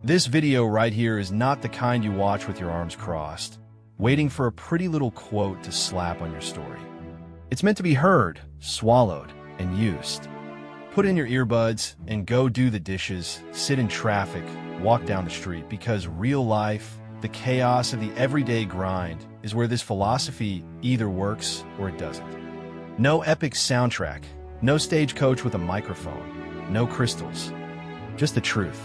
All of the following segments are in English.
This video right here is not the kind you watch with your arms crossed, waiting for a pretty little quote to slap on your story. It's meant to be heard, swallowed, and used. Put in your earbuds and go do the dishes, sit in traffic, walk down the street, because real life, the chaos of the everyday grind, is where this philosophy either works or it doesn't. No epic soundtrack, no stagecoach with a microphone, no crystals, just the truth.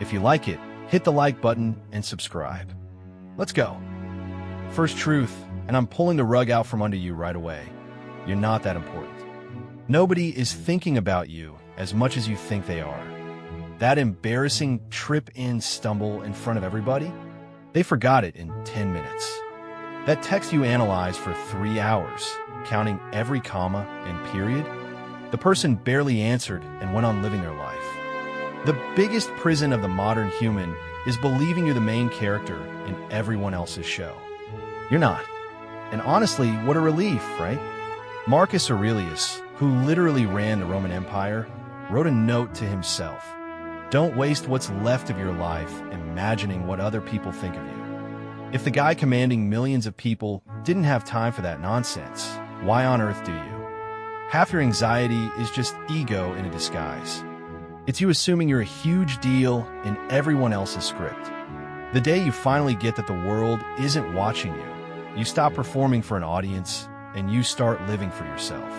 If you like it, hit the like button and subscribe. Let's go. First truth, and I'm pulling the rug out from under you right away. You're not that important. Nobody is thinking about you as much as you think they are. That embarrassing trip-in stumble in front of everybody? They forgot it in 10 minutes. That text you analyzed for 3 hours, counting every comma and period? The person barely answered and went on living their life. The biggest prison of the modern human is believing you're the main character in everyone else's show. You're not. And honestly, what a relief, right? Marcus Aurelius, who literally ran the Roman Empire, wrote a note to himself. Don't waste what's left of your life imagining what other people think of you. If the guy commanding millions of people didn't have time for that nonsense, why on earth do you? Half your anxiety is just ego in a disguise. It's you assuming you're a huge deal in everyone else's script. The day you finally get that the world isn't watching you, you stop performing for an audience and you start living for yourself.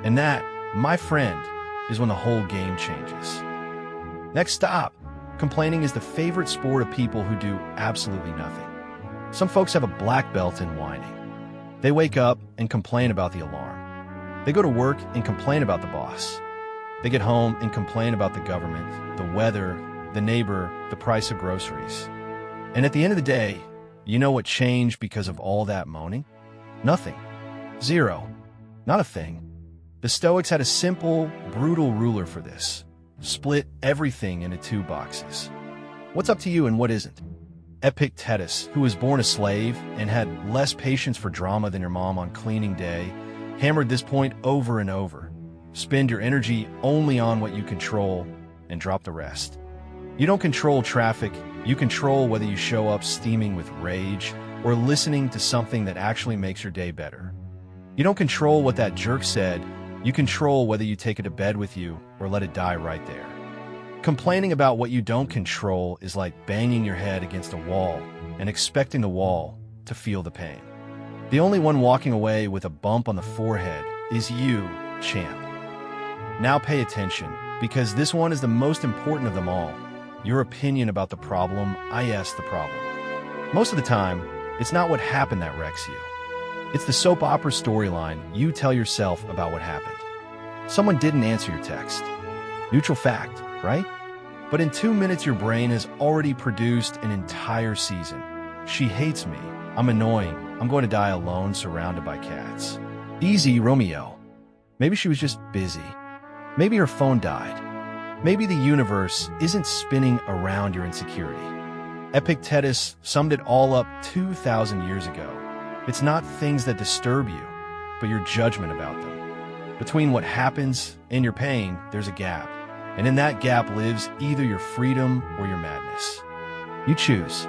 And that, my friend, is when the whole game changes. Next stop. Complaining is the favorite sport of people who do absolutely nothing. Some folks have a black belt in whining. They wake up and complain about the alarm. They go to work and complain about the boss. They get home and complain about the government, the weather, the neighbor, the price of groceries. And at the end of the day, you know what changed because of all that moaning? Nothing. Zero. Not a thing. The Stoics had a simple, brutal ruler for this. Split everything into 2 boxes. What's up to you and what isn't? Epictetus, who was born a slave and had less patience for drama than your mom on cleaning day, hammered this point over and over. Spend your energy only on what you control and drop the rest. You don't control traffic, you control whether you show up steaming with rage or listening to something that actually makes your day better. You don't control what that jerk said, you control whether you take it to bed with you or let it die right there. Complaining about what you don't control is like banging your head against a wall and expecting the wall to feel the pain. The only one walking away with a bump on the forehead is you, champ. Now pay attention, because this one is the most important of them all. Your opinion about the problem, i.e. the problem. Most of the time, it's not what happened that wrecks you. It's the soap opera storyline you tell yourself about what happened. Someone didn't answer your text. Neutral fact, right? But in 2 minutes, your brain has already produced an entire season. She hates me. I'm annoying. I'm going to die alone, surrounded by cats. Easy, Romeo. Maybe she was just busy. Maybe her phone died. Maybe the universe isn't spinning around your insecurity. Epictetus summed it all up 2,000 years ago. It's not things that disturb you, but your judgment about them. Between what happens and your pain, there's a gap. And in that gap lives either your freedom or your madness. You choose.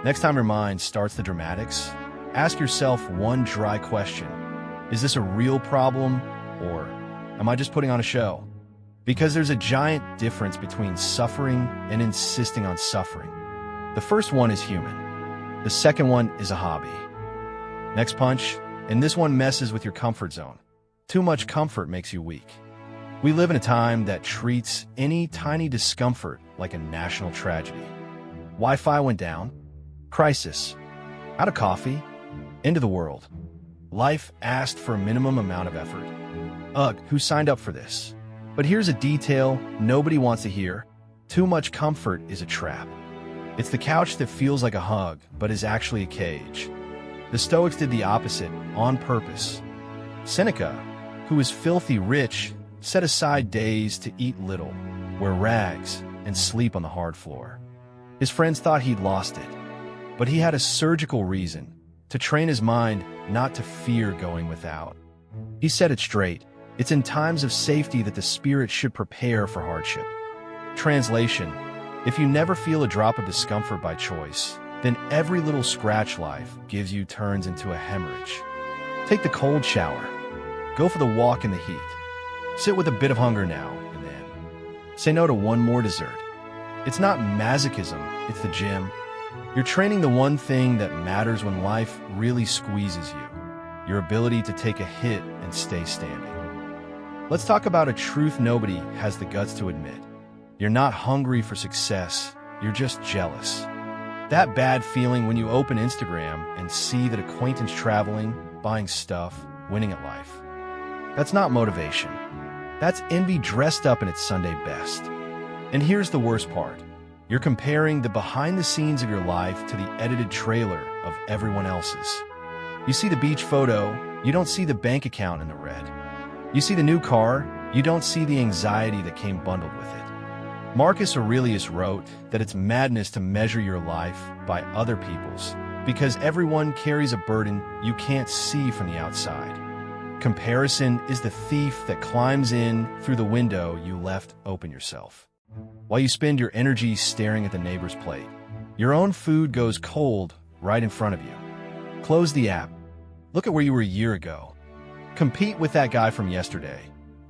Next time your mind starts the dramatics, ask yourself one dry question. Is this a real problem, or am I just putting on a show? Because there's a giant difference between suffering and insisting on suffering. The first one is human. The second one is a hobby. Next punch, and this one messes with your comfort zone. Too much comfort makes you weak. We live in a time that treats any tiny discomfort like a national tragedy. Wi-Fi went down. Crisis. Out of coffee. End of the world. Life asked for a minimum amount of effort. Ugh, who signed up for this? But here's a detail nobody wants to hear. Too much comfort is a trap. It's the couch that feels like a hug, but is actually a cage. The Stoics did the opposite, on purpose. Seneca, who was filthy rich, set aside days to eat little, wear rags, and sleep on the hard floor. His friends thought he'd lost it, but he had a surgical reason, to train his mind not to fear going without. He said it straight. It's in times of safety that the spirit should prepare for hardship. Translation: If you never feel a drop of discomfort by choice, then every little scratch life gives you turns into a hemorrhage. Take the cold shower. Go for the walk in the heat. Sit with a bit of hunger now and then. Say no to one more dessert. It's not masochism, it's the gym. You're training the one thing that matters when life really squeezes you, your ability to take a hit and stay standing. Let's talk about a truth nobody has the guts to admit. You're not hungry for success, you're just jealous. That bad feeling when you open Instagram and see that acquaintance traveling, buying stuff, winning at life. That's not motivation. That's envy dressed up in its Sunday best. And here's the worst part. You're comparing the behind the scenes of your life to the edited trailer of everyone else's. You see the beach photo, you don't see the bank account in the red. You see the new car, you don't see the anxiety that came bundled with it. Marcus Aurelius wrote that it's madness to measure your life by other people's, because everyone carries a burden you can't see from the outside. Comparison is the thief that climbs in through the window you left open yourself. While you spend your energy staring at the neighbor's plate, your own food goes cold right in front of you. Close the app. Look at where you were a year ago. Compete with that guy from yesterday,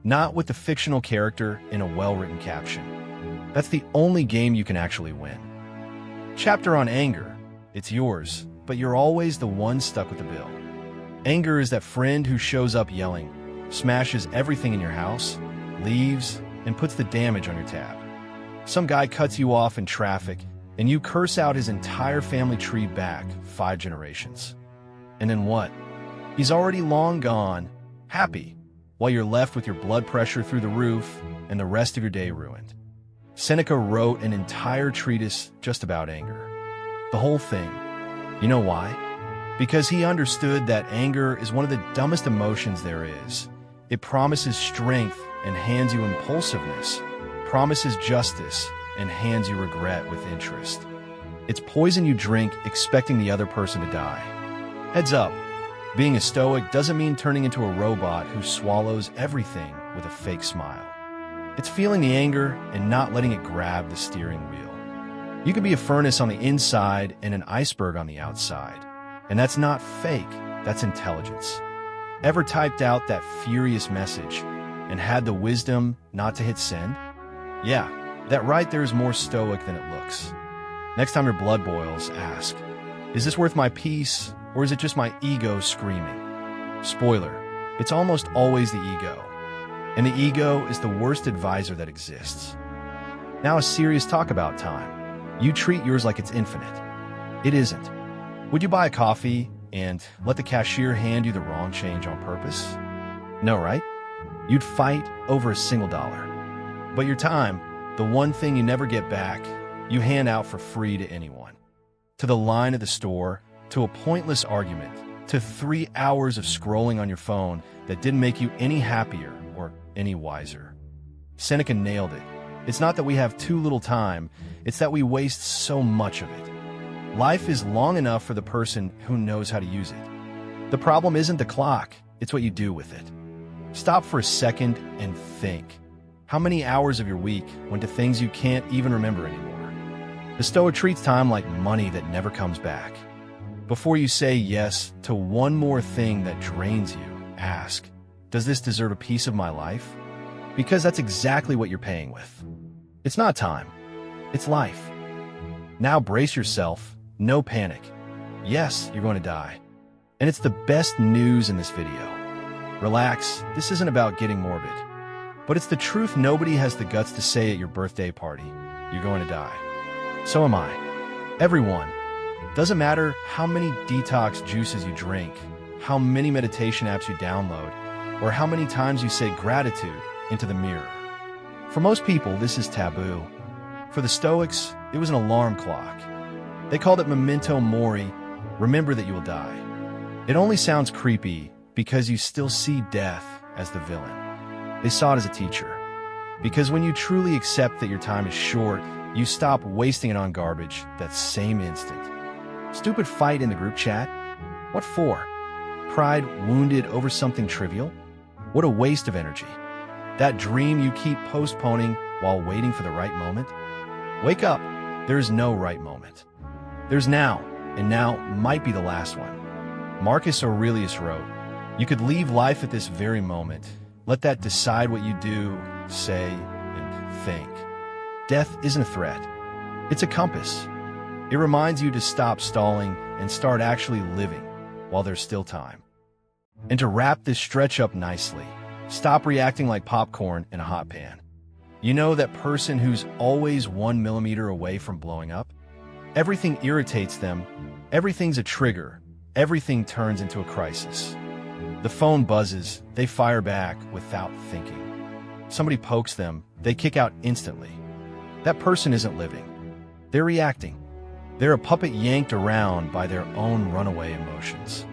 not with the fictional character in a well-written caption. That's the only game you can actually win. Chapter on anger. It's yours, but you're always the one stuck with the bill. Anger is that friend who shows up yelling, smashes everything in your house, leaves, and puts the damage on your tab. Some guy cuts you off in traffic, and you curse out his entire family tree back 5 generations. And then what? He's already long gone, happy, while you're left with your blood pressure through the roof and the rest of your day ruined. Seneca wrote an entire treatise just about anger. The whole thing. You know why? Because he understood that anger is one of the dumbest emotions there is. It promises strength and hands you impulsiveness, promises justice and hands you regret with interest. It's poison you drink expecting the other person to die. Heads up, being a Stoic doesn't mean turning into a robot who swallows everything with a fake smile. It's feeling the anger and not letting it grab the steering wheel. You can be a furnace on the inside and an iceberg on the outside. And that's not fake, that's intelligence. Ever typed out that furious message and had the wisdom not to hit send? Yeah, that right there is more stoic than it looks. Next time your blood boils, ask, is this worth my peace, or is it just my ego screaming? Spoiler, it's almost always the ego. And the ego is the worst advisor that exists. Now a serious talk about time. You treat yours like it's infinite. It isn't. Would you buy a coffee and let the cashier hand you the wrong change on purpose? No, right? You'd fight over a single dollar. But your time, the one thing you never get back, you hand out for free to anyone. To the line at the store, to a pointless argument, to 3 hours of scrolling on your phone that didn't make you any happier or any wiser. Seneca nailed it. It's not that we have too little time, it's that we waste so much of it. Life is long enough for the person who knows how to use it. The problem isn't the clock, it's what you do with it. Stop for a second and think. How many hours of your week went to things you can't even remember anymore? The Stoic treats time like money that never comes back. Before you say yes to one more thing that drains you, ask, does this deserve a piece of my life? Because that's exactly what you're paying with. It's not time, it's life. Now brace yourself, no panic. Yes, you're going to die. And it's the best news in this video. Relax, this isn't about getting morbid. But it's the truth nobody has the guts to say at your birthday party. You're going to die. So am I. Everyone. Doesn't matter how many detox juices you drink, how many meditation apps you download, or how many times you say gratitude into the mirror. For most people, this is taboo. For the Stoics, it was an alarm clock. They called it memento mori, remember that you will die. It only sounds creepy because you still see death as the villain. They saw it as a teacher. Because when you truly accept that your time is short, you stop wasting it on garbage that same instant. Stupid fight in the group chat? What for? Pride wounded over something trivial? What a waste of energy. That dream you keep postponing while waiting for the right moment? Wake up. There is no right moment. There's now, and now might be the last one. Marcus Aurelius wrote, "You could leave life at this very moment. Let that decide what you do, say, and think." Death isn't a threat. It's a compass. It reminds you to stop stalling and start actually living while there's still time. And to wrap this stretch up nicely, stop reacting like popcorn in a hot pan. You know that person who's always 1 millimeter away from blowing up? Everything irritates them, everything's a trigger, everything turns into a crisis. The phone buzzes, they fire back without thinking. Somebody pokes them, they kick out instantly. That person isn't living. They're reacting. They're a puppet yanked around by their own runaway emotions.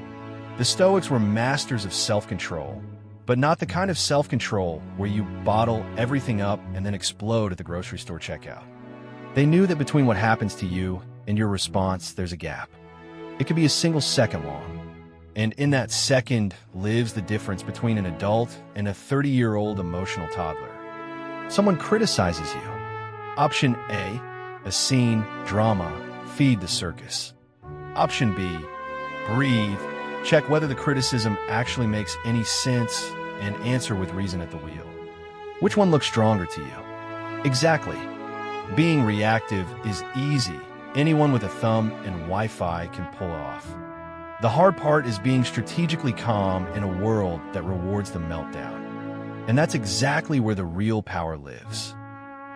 The Stoics were masters of self-control, but not the kind of self-control where you bottle everything up and then explode at the grocery store checkout. They knew that between what happens to you and your response, there's a gap. It could be a single second long. And in that second lives the difference between an adult and a 30-year-old emotional toddler. Someone criticizes you. Option A, a scene, drama, feed the circus. Option B, breathe, check whether the criticism actually makes any sense, and answer with reason at the wheel. Which one looks stronger to you? Exactly. Being reactive is easy. Anyone with a thumb and Wi-Fi can pull off. The hard part is being strategically calm in a world that rewards the meltdown. And that's exactly where the real power lives.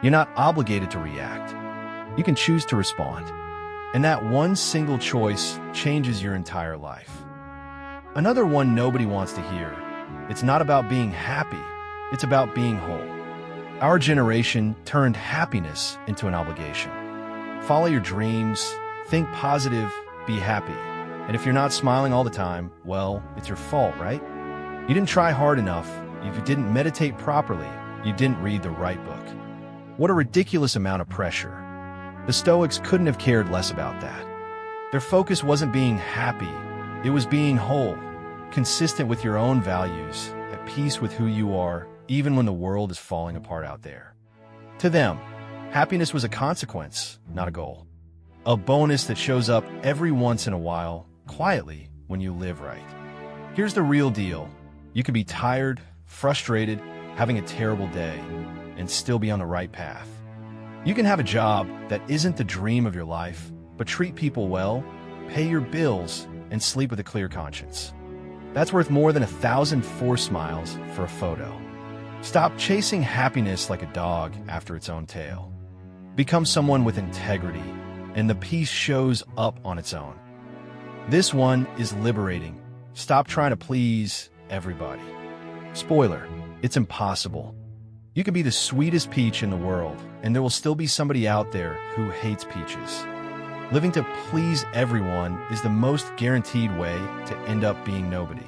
You're not obligated to react. You can choose to respond. And that one single choice changes your entire life. Another one nobody wants to hear. It's not about being happy. It's about being whole. Our generation turned happiness into an obligation. Follow your dreams, think positive, be happy. And if you're not smiling all the time, well, it's your fault, right? You didn't try hard enough. If you didn't meditate properly, you didn't read the right book. What a ridiculous amount of pressure. The Stoics couldn't have cared less about that. Their focus wasn't being happy. It was being whole, consistent with your own values, at peace with who you are, even when the world is falling apart out there. To them, happiness was a consequence, not a goal. A bonus that shows up every once in a while, quietly, when you live right. Here's the real deal. You can be tired, frustrated, having a terrible day, and still be on the right path. You can have a job that isn't the dream of your life, but treat people well, pay your bills, and sleep with a clear conscience. That's worth more than 1,000 forced smiles for a photo. Stop chasing happiness like a dog after its own tail. Become someone with integrity, and the peace shows up on its own. This one is liberating. Stop trying to please everybody. Spoiler, it's impossible. You can be the sweetest peach in the world, and there will still be somebody out there who hates peaches. Living to please everyone is the most guaranteed way to end up being nobody.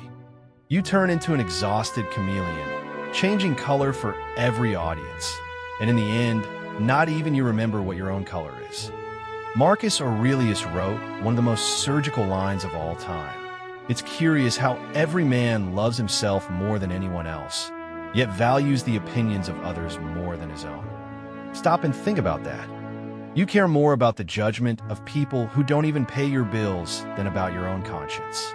You turn into an exhausted chameleon, changing color for every audience. And in the end, not even you remember what your own color is. Marcus Aurelius wrote one of the most surgical lines of all time. It's curious how every man loves himself more than anyone else, yet values the opinions of others more than his own. Stop and think about that. You care more about the judgment of people who don't even pay your bills than about your own conscience.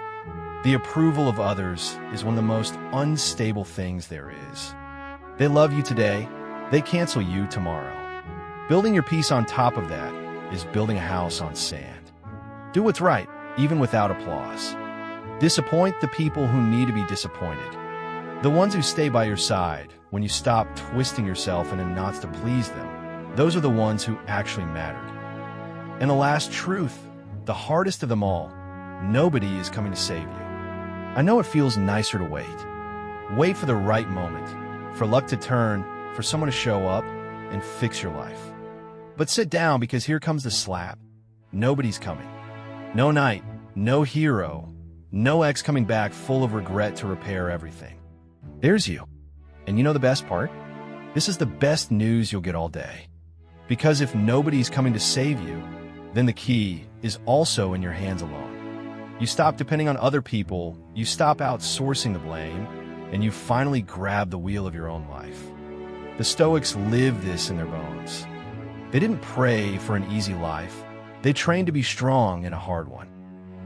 The approval of others is one of the most unstable things there is. They love you today, they cancel you tomorrow. Building your peace on top of that is building a house on sand. Do what's right, even without applause. Disappoint the people who need to be disappointed. The ones who stay by your side when you stop twisting yourself into knots to please them. Those are the ones who actually mattered. And the last truth, the hardest of them all, nobody is coming to save you. I know it feels nicer to wait. Wait for the right moment, for luck to turn, for someone to show up and fix your life. But sit down because here comes the slap. Nobody's coming. No knight, no hero, no ex coming back full of regret to repair everything. There's you. And you know the best part? This is the best news you'll get all day. Because if nobody's coming to save you, then the key is also in your hands alone. You stop depending on other people, you stop outsourcing the blame, and you finally grab the wheel of your own life. The Stoics lived this in their bones. They didn't pray for an easy life. They trained to be strong in a hard one.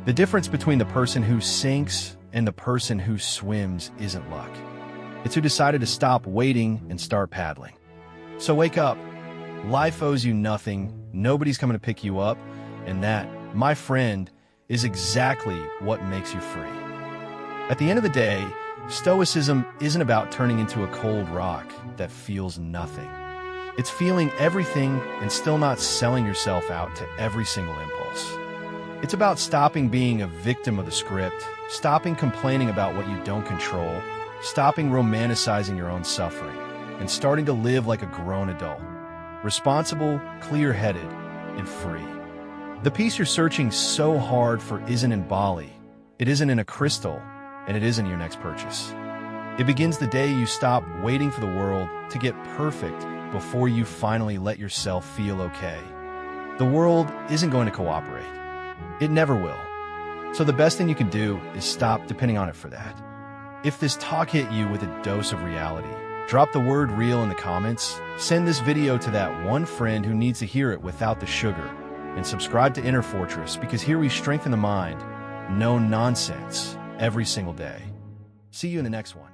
The difference between the person who sinks and the person who swims isn't luck. It's who decided to stop waiting and start paddling. So wake up. Life owes you nothing. Nobody's coming to pick you up. And that, my friend, is exactly what makes you free. At the end of the day, Stoicism isn't about turning into a cold rock that feels nothing. It's feeling everything and still not selling yourself out to every single impulse. It's about stopping being a victim of the script, stopping complaining about what you don't control, stopping romanticizing your own suffering, and starting to live like a grown adult. Responsible, clear-headed, and free. The peace you're searching so hard for isn't in Bali, it isn't in a crystal, and it isn't your next purchase. It begins the day you stop waiting for the world to get perfect before you finally let yourself feel okay. The world isn't going to cooperate. It never will. So the best thing you can do is stop depending on it for that. If this talk hit you with a dose of reality, drop the word real in the comments, send this video to that one friend who needs to hear it without the sugar, and subscribe to Inner Fortress because here we strengthen the mind, no nonsense, every single day. See you in the next one.